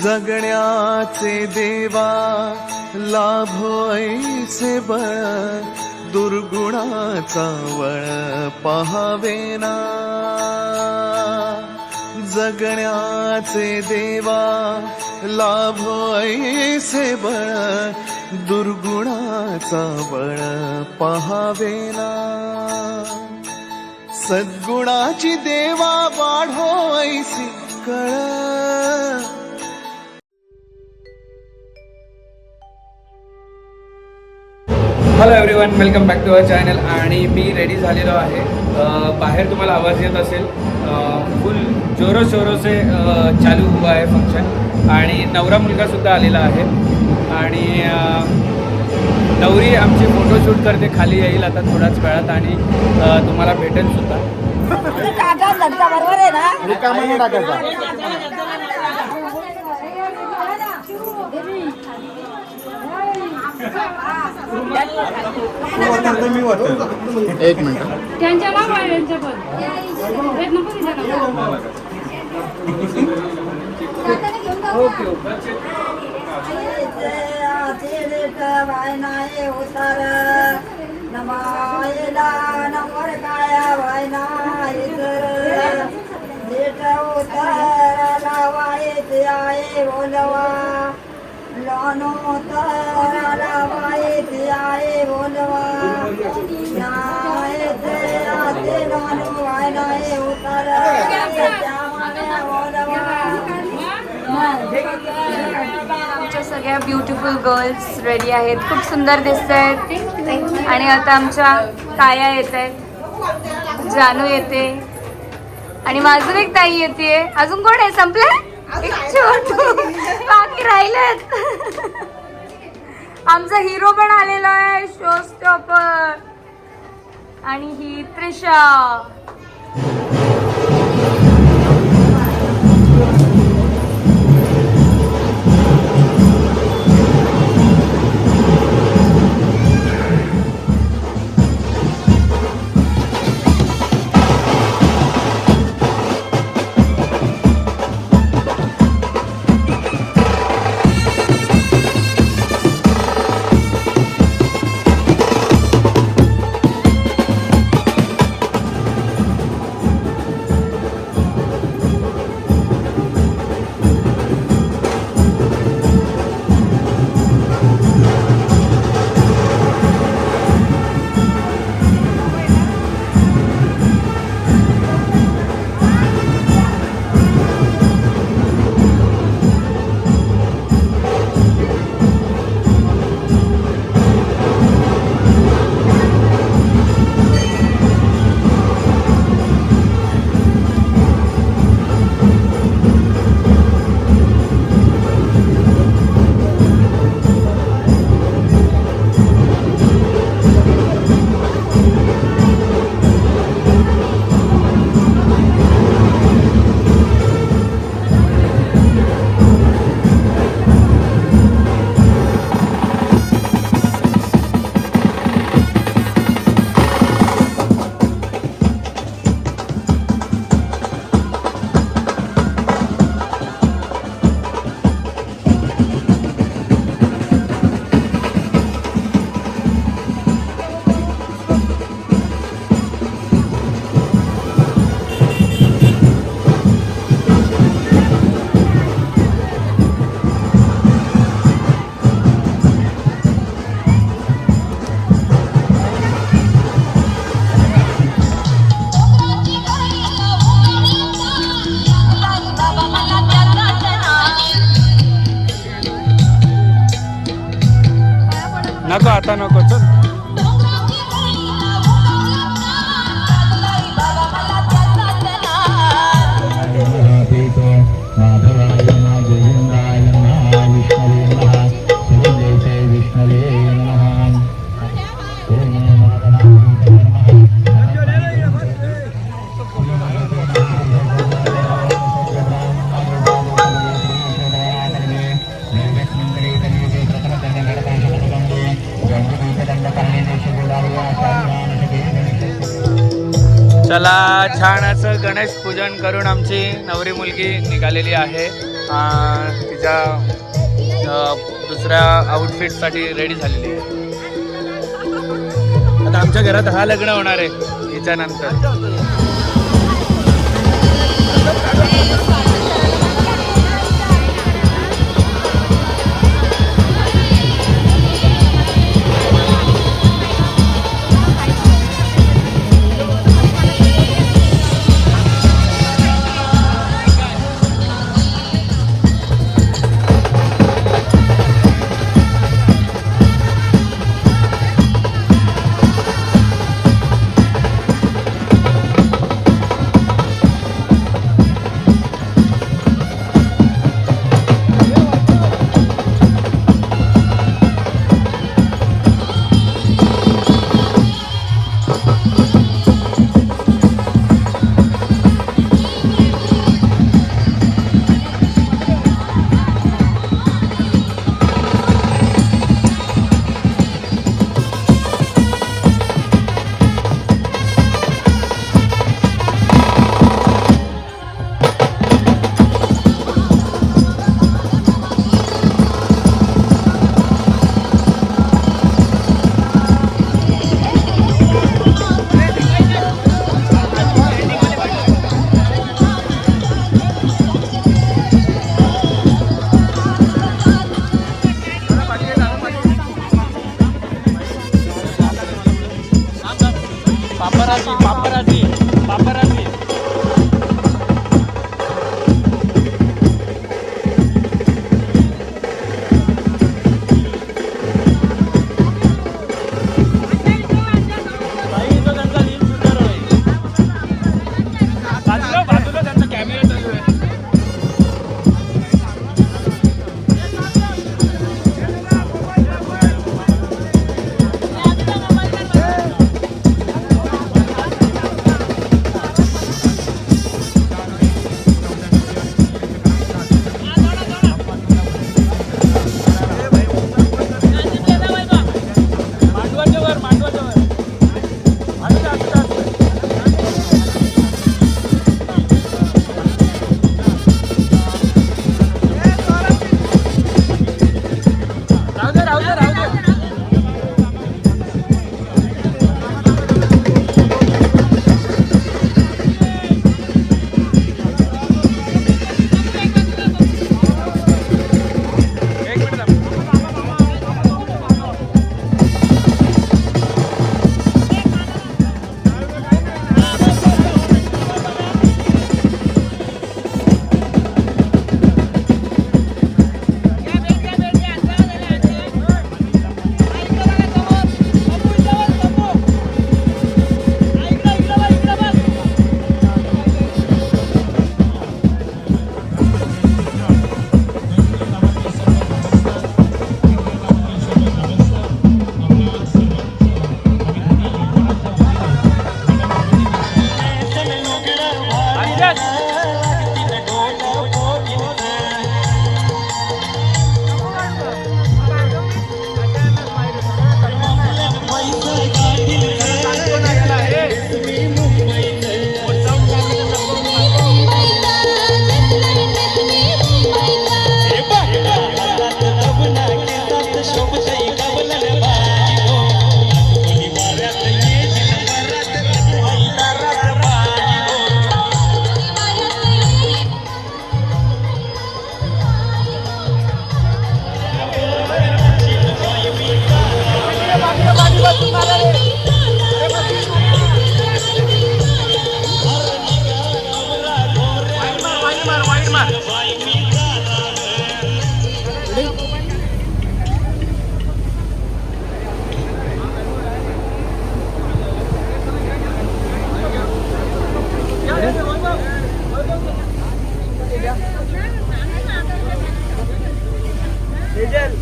जगण्याचे देवा लाभो ऐसे बळ, दुर्गुणाचा वळ पहावेना. जगण्याचे देवा लाभो ऐसे बळ, दुर्गुणाचा बळ पहावेना. सद्गुणाची देवा वाढो ऐसी कळ. Hello everyone, welcome back to our channel. आणि मी रेडी झालेलो आहे. बाहेर तुम्हाला आवाज येत असेल, फुल जोरो शोरो से चालू हुआ आहे फंक्शन. आणि नवरा मुलगासुद्धा आलेला आहे. आणि नवरी आमची फोटोशूट करते, खाली येईल आता थोड्याच वेळात आणि तुम्हाला भेटेल सुद्धा. बरोबर आहे ना. एक मिनिट त्यांच्या नाव आहे त्यांच्या पण ओके उतार नमायला नंबर काय वायनाय उताराला वायते आहे बोलवा. लानो ताराला वायते आहे बोलवा. नायते आते लानो वायनाय उतार आमच्या सगळ्या ब्युटिफुल गर्ल्स रेडी आहेत, खूप सुंदर दिसत आहेत. आणि आता आमच्या ताया येत आहेत, जानू येते आणि अजून एक ताई येते. अजून कोण आहे? संपलंय छोटू, बाकी राहिलेत. आमचा हिरो पण आलेला आहे, शो स्टॉपर. आणि ही त्रिशा. नको आता नको, चल. चला, छान असं गणेश पूजन करून आमची नवरी मुलगी निघालेली आहे. तिच्या दुसऱ्या आउटफिटसाठी रेडी झालेली आहे. आता आमच्या घरात हा लग्न होणार आहे हिच्यानंतर.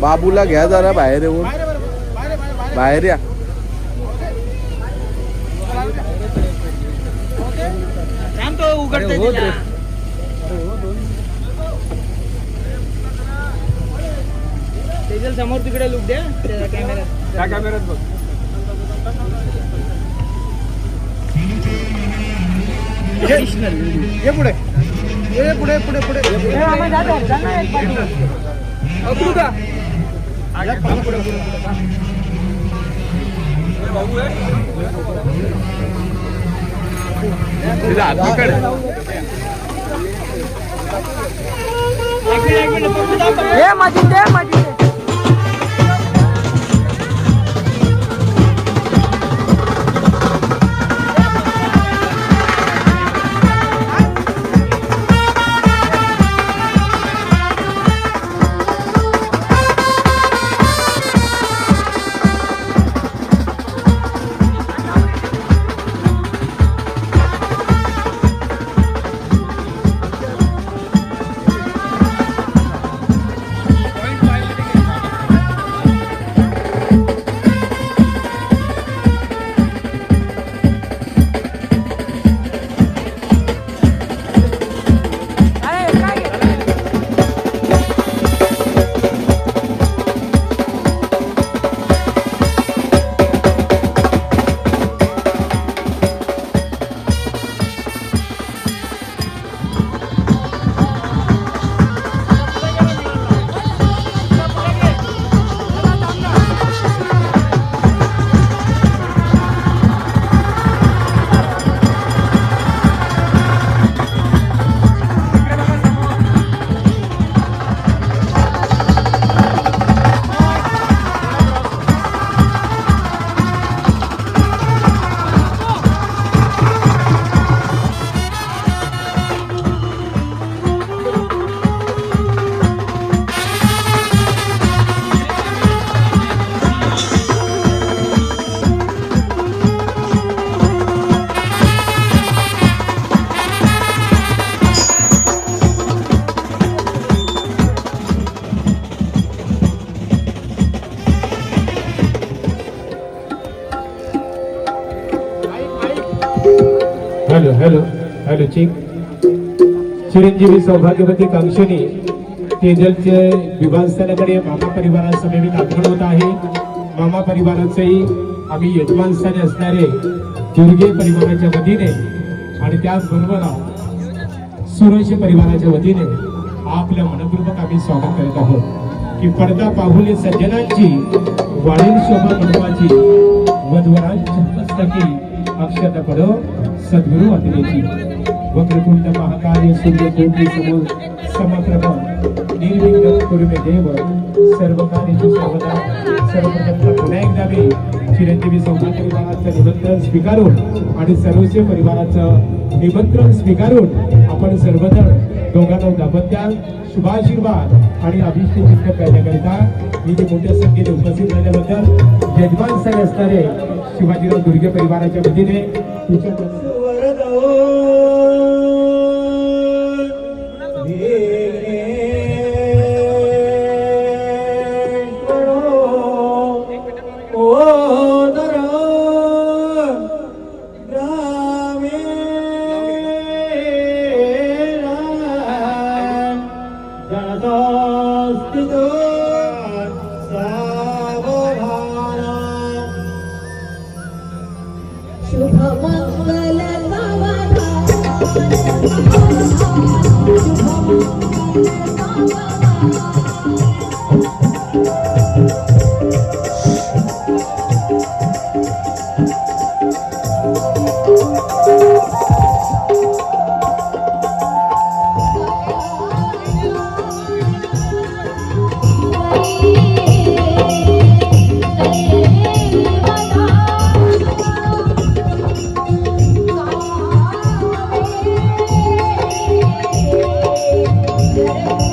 बाबूला घ्या जरा बाहेर येऊन, बाहेर या. समोर तिकडे लुक द्या कॅमेऱ्यात बघ. ये पुढे ये पुढे पुढे पुढे अकरू का हॅलो हॅलो हॅलो चेक चिरंजीवी सौभाग्यवती कांक्षणी तेजलचे विमानस्थानाकडे मामा परिवारासमवेत आगमन होत आहे. मामा परिवाराचेही आम्ही यजमानस्थानी असणारे दुर्गे परिवाराच्या वतीने आणि त्याचबरोबर सुरेश परिवाराच्या वतीने आपल्या मनपूर्वक आम्ही स्वागत करत आहोत की पडदा पाहुले सज्जनांची वाढीव शोभा मंडपाची वधवरांच्या मस्तकी अक्षता पडो सद्गुरु अतिरेची वक्रतुंड महाकाय सूर्यकोटी समोर समप्रभ निर्विघ्न कुरु मे देव सर्व कार्येषु सर्वदा. सर्वप्रथम पुन्हा एकदा मी चिरंजीवी सौभाग्य परिवाराचं निमंत्रण स्वीकारून आणि सर्वस्व परिवाराचं निमंत्रण स्वीकारून आपण सर्वजण दोघांना दाम्पत्या शुभाशीर्वाद आणि अभिष्ट सिद्ध करण्याकरिता इथे मोठ्या संख्येने उपस्थित झाल्याबद्दल यजमान स्थानी असणारे शिवाजीराव दुर्गे परिवाराच्या वतीने Yeah.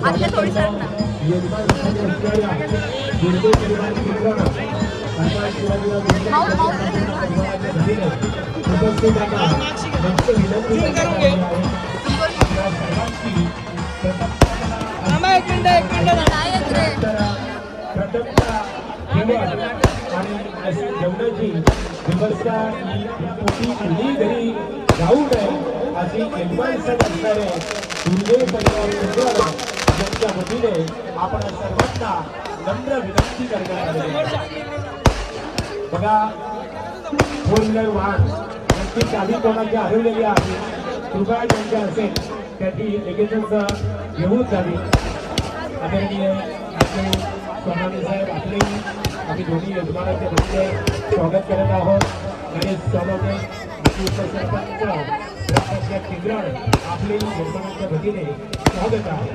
आत्या थोडी सर ना. जेवणाची व्यवस्था ही घरी जाऊ नये अशी निर्माणसर असणारे दुर्गे परिवार यांच्या वतीने आपण सर्वांना नम्र विनंती करण्यात आली. बघा, फोर व्हीलर वाहन यांची चावी कोणाची हरवलेली आहे, कृपया ज्यांच्या असेल त्याची लगेचच घेऊन जावी. आदरणीय सोनाली साहेब, आपले आम्ही दोन्ही यजमानांच्या वतीने स्वागत करत आहोत. गणेश सोनवणे केंद्रावर आपले यजमानांच्या वतीने स्वागत आहे.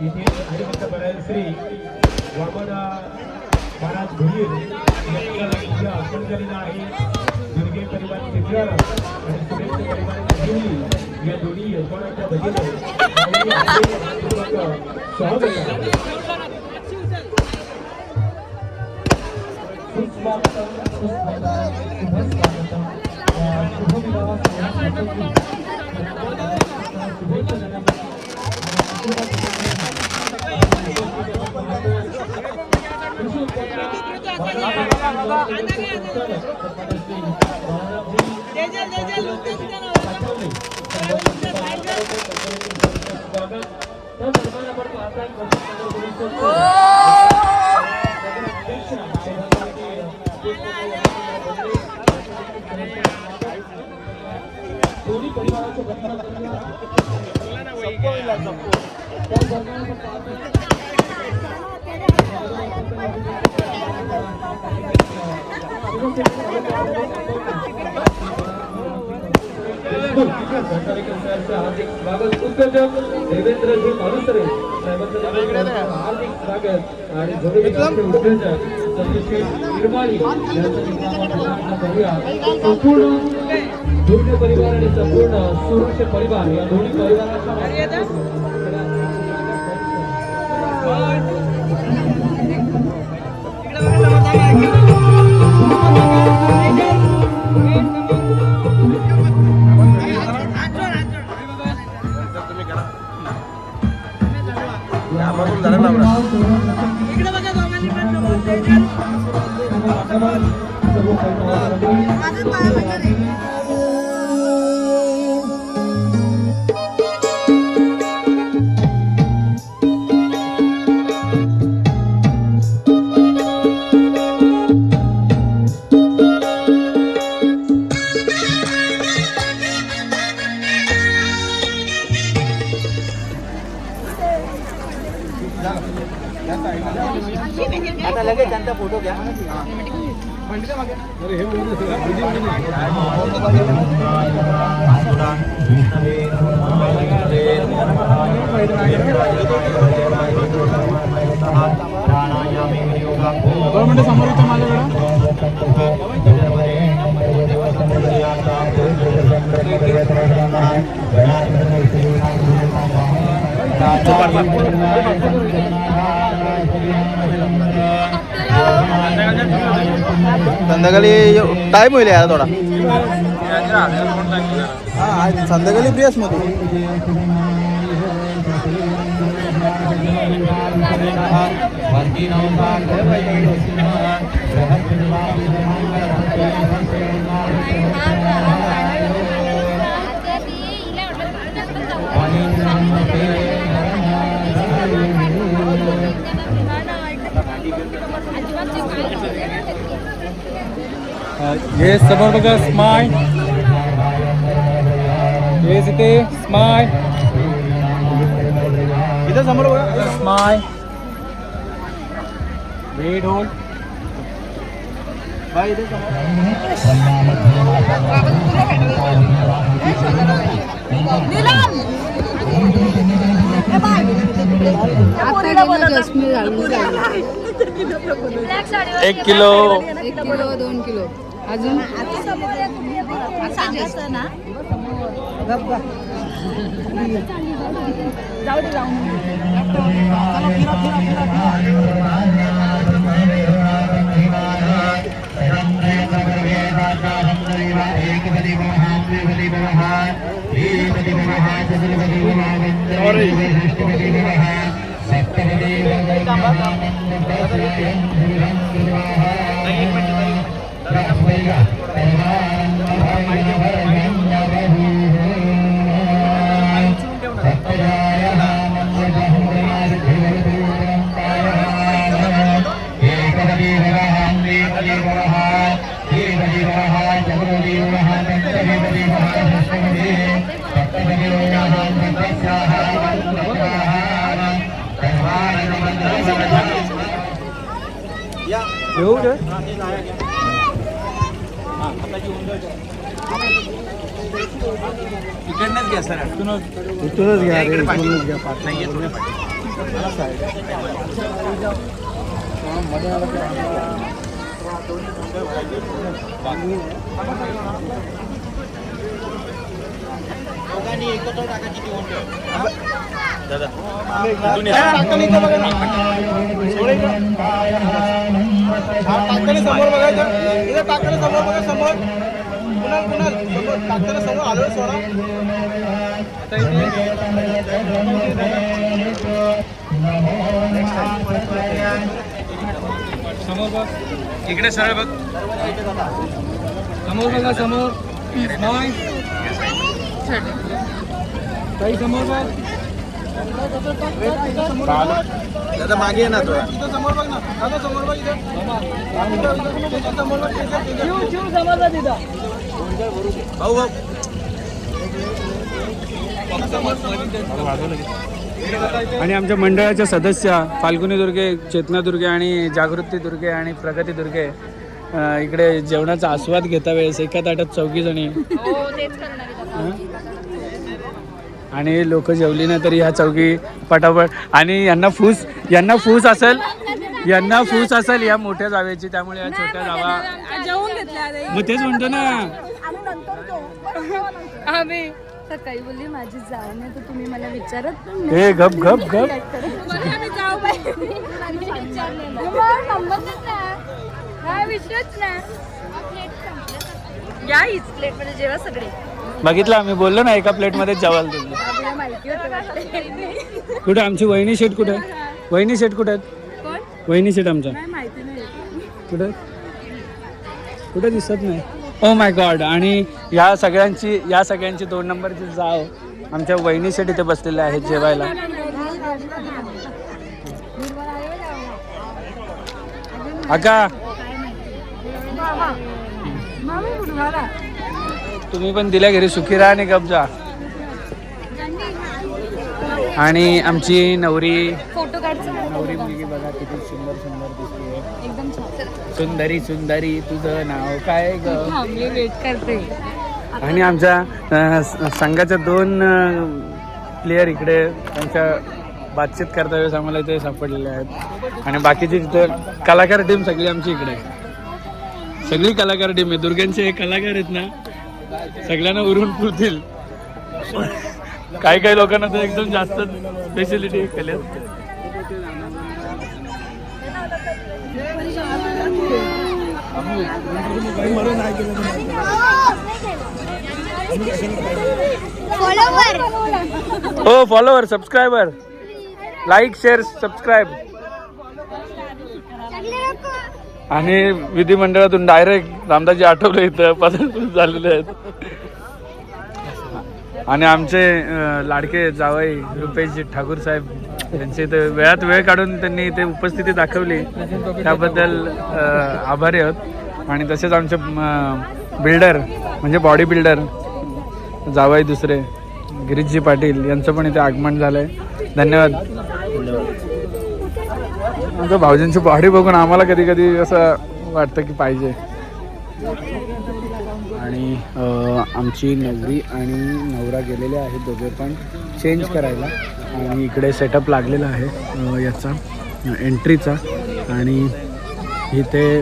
इथे हरिभक्त बराय श्री वामन महाराज भोईर यांच्या अर्पण झालेला आहे. दुर्गे परिवार केंद्र आणि सुरेश परिवार देवी या दोन्ही यजमानांच्या वतीने स्वागत आहे. हार्दिक स्वागत उत्तेजक देवेंद्रजी मालुसरे हार्दिक स्वागत आणि उत्तेजक निर्माणी संपूर्ण दुर्गे परिवार आणि संपूर्ण सुरक्ष परिवार या दोन्ही परिवाराच्या आता लगेच त्यांचा फोटो घ्या. समोर येतो संध्याकाळी टाइम होईल यार थोडा. हा संध्याकाळी प्रियस मधून ये समोर बघा स्माइल, ये इथे स्माइल, इथं समोर बघा स्माइल, वेट होल्ड बाय. इथे समोर एक किलो 2 किलो अजून सांगायचं ना जाऊ दे जाऊ येऊ दे इकडनंच घ्या सर इथूनच घ्या रे, इथूनच घ्या. समोर बघायचं इथे टाकलं समोर बघा समोर पुन्हा पुन्हा समोर टाकलं समोर आलो सोडा समोर बघ इकडे सरळ बघ समोर बघा समोर काही समोर बघ दादा मागे ना तो इथं समोर बघ ना दादा समोर बघ इथं समोर बघ भाऊ भाऊ आणि आमच्या मंडळाच्या सदस्य फाल्गुनी दुर्गे, चेतना दुर्गे आणि जागृती दुर्गे आणि प्रगती दुर्गे इकडे जेवणाचा आस्वाद घेता वेळेस एका ताटात 4 जणी आणि लोक जेवली ना तरी ह्या 4 पटापट आणि यांना फूस असेल या मोठ्या जावेची, त्यामुळे या छोट्या जावा जेवून घेतल्या मग तेच म्हणतो ना आम्ही सकाळी बोलली माझी जाव नाही तर तुम्ही मला विचारत पण नाही. हे गप गप गप या हीच प्लेट मध्ये जेव्हा सगळे बघितलं आम्ही बोललो ना एका प्लेट मध्ये जेवायला दिलं. आपल्याला माहिती होतं कुठे आमची वहिनी शेट कुठे वहिनी शेट कुठे आहेत कोण वहिनी शेट आमच्या काय माहिती नाही कुठे कुठे दिसत नाही. Oh my God. आणि या सगळ्यांची 2 नंबरची जाव आमच्या वहिनी शेट इथे बसलेल्या आहेत जेवायला. अका तुम्ही पण दिल्या घरी सुखी राहा आणि गपजा. आणि आमची नवरी फोटो काढचं नवरी मुलगी बघा किती सुंदर दिसते एकदम छान. सुंदरी तुझं नाव काय ग. मी वेट करते. आणि आमच्या संघाच्या 2 प्लेयर इकडे त्यांच्या बातचीत करता वेळेस आम्हाला इथे सापडलेले आहेत. आणि बाकीची तिथे कलाकार टीम सगळी आमची इकडे सगळी कलाकार टीम आहे. दुर्गांचे हे कलाकार आहेत ना सगळ्यांना उरून पुरतील. काही लोकांना तर एकदम जास्त स्पेशलिटी केली. हो follower subscriber like share subscribe. आणि विधिमंडळातून डायरेक्ट रामदासजी आठवले इथं पसंत झालेले आहेत. आणि आमचे लाडके जावई रुपेशजी ठाकूर साहेब यांचे इथे वेळात वेळ काढून त्यांनी इथे उपस्थिती दाखवली त्याबद्दल आभारी आहोत. आणि तसेच आमचे बिल्डर म्हणजे बॉडी बिल्डर जावई दुसरे गिरीशजी पाटील यांचं पण इथे आगमन झालंय. धन्यवाद. आमच्या भाऊजींची बॉडी बघून आम्हाला कधी कधी असं वाटतं की पाहिजे. आणि आमची नवरी आणि नवरा गेलेले आहेत दोघे पण चेंज करायला. आणि इकडे सेटअप लागलेला आहे याचा एंट्रीचा. आणि इथे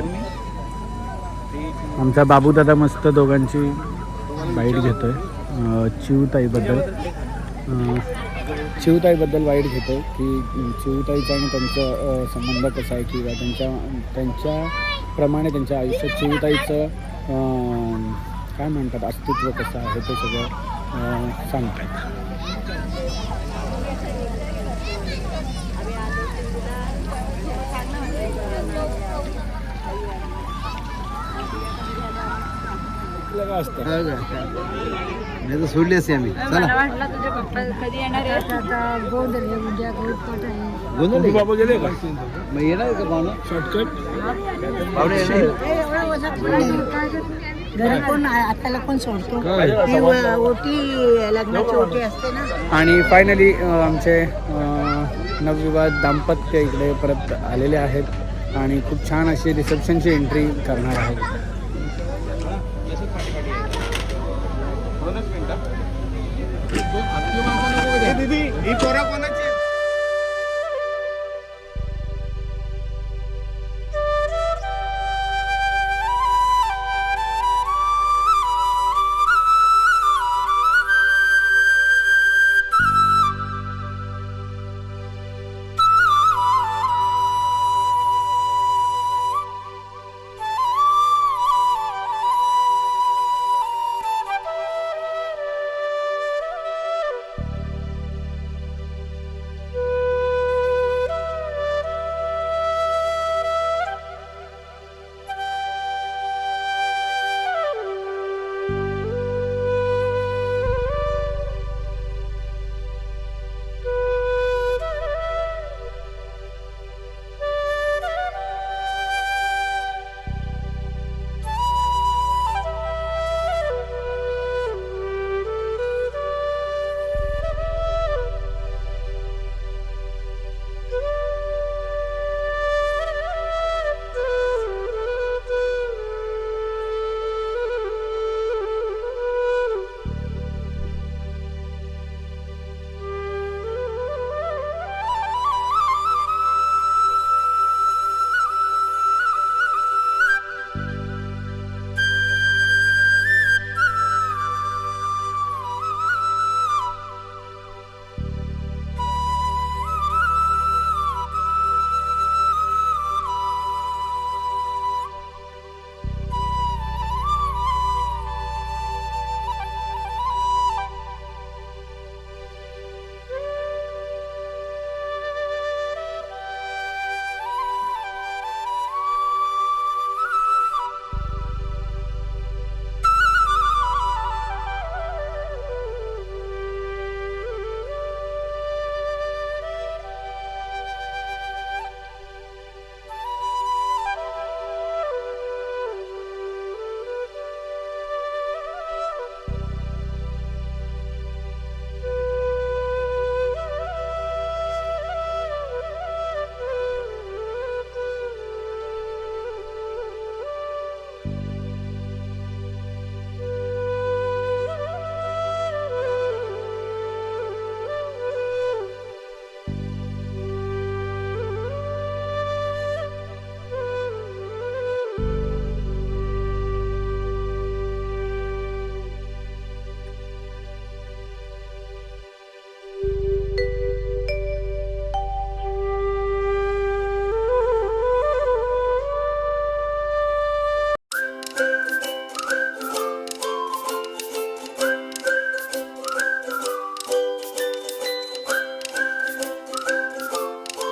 आमचा बाबू दादा मस्त दोघांची बाईट घेतो आहे चिवताईबद्दल बाईट घेतो आहे की चिवताईचा आणि त्यांचा संबंध कसा आहे किंवा त्यांच्याप्रमाणे त्यांच्या आयुष्यात चिवताईचं काय म्हणतात अस्तित्व कसं आहे ते सगळं सांगतात. नाही तर सोडली असते आम्ही. चला मला वाटलं तुझे पप्पा कधी येणार आहे. आता गोंधळ आहे, उद्या गौतपाट आहे. गोंधळ बाबा गेले का मग येणार का पाहुणं? शॉर्टकट पाहुणे येणार. घरी कोण आत्याला कोण सोडतो ती ओटी लग्नाची ओटी असते ना. आणि फायनली आमचे नवविवाह दाम्पत्य इकडे परत आलेले आहेत आणि खूप छान अशी रिसेप्शनची एंट्री करणार आहेत. दीदी ही पोरा कोणाची?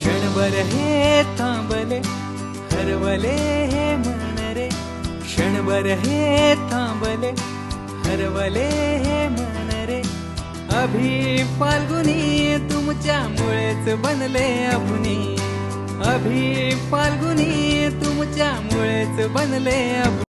क्षणभर हे थांबले हरवले हे मन रे, क्षणभर हे थांबले हरवले हे मन रे. अभि फाल्गुनी तुमच्यामुळेच बनले अभुनी, अभि फाल्गुनी तुमच्यामुळेच बनले अभुनी.